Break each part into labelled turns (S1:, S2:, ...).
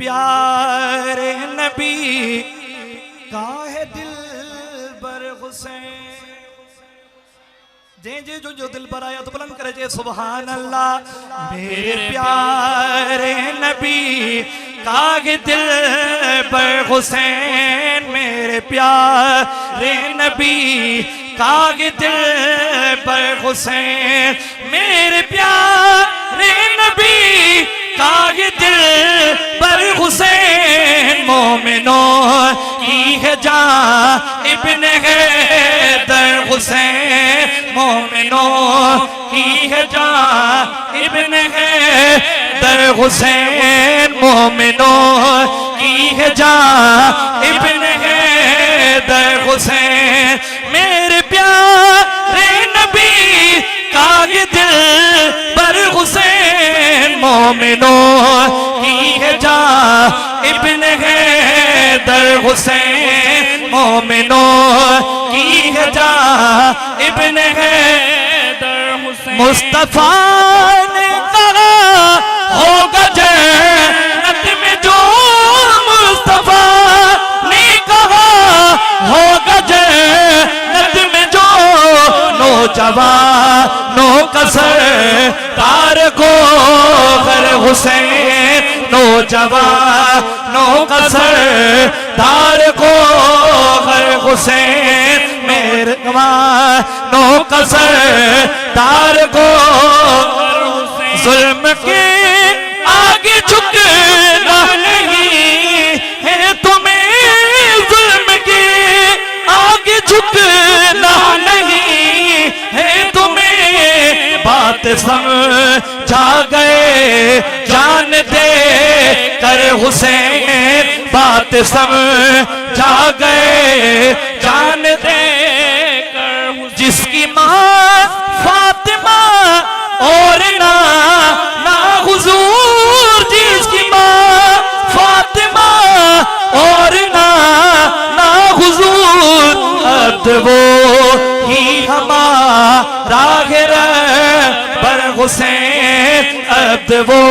S1: प्यारे नबी का है दिल बर हुसैन। जे जे जो दिल पर आया तो बुलंद करे जे सुभान अल्लाह। मेरे प्यारे नबी का है दिल बर हुसैन, मेरे प्यारे नबी का है दिल बर हुसैन, मेरे प्यारे नबी का है दिल बर हुसैन। मोमिनों की है जान इब्न हैदर हुसैन, मोमिनों की है जान इब्न हैदर हुसैन, मोमिनों की है जान इब्न हैदर हुसैन। मेरे प्यारे नबी का ये दिल बर हुसैन, मोमिनों की है जान इब्न हैदर हुसैन, मोमिनों की है जान इब्न हैदर हुसैन। मुस्तफा ने कहा होगा जन्नत में जो, मुस्तफा ने कहा होगा जन्नत में जो, नौजवानों का सरदार गोहर हुसैन, नौजवानों का सरदार गोहर हुसैन, मेरे जवानों का सरदार गोहर हुसैन। जुल्म के आगे झुकना नहीं है तुम्हें, जुल्म के आगे झुकना नहीं है तुम्हें, बात समझा गए जान दे कर हुसैन, बात समझा गए जान दे कर हुसैन। जिसकी माँ फातिमा और ना हुजूर, जिसकी माँ फातिमा और ना हुजूर, अब वो ही हमारा बर हुसैन, अब वो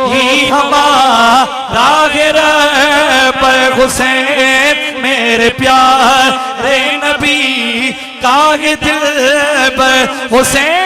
S1: ही हमारा बर हुसैन। मेरे प्यारे नबी का ये दिल बर हुसैन।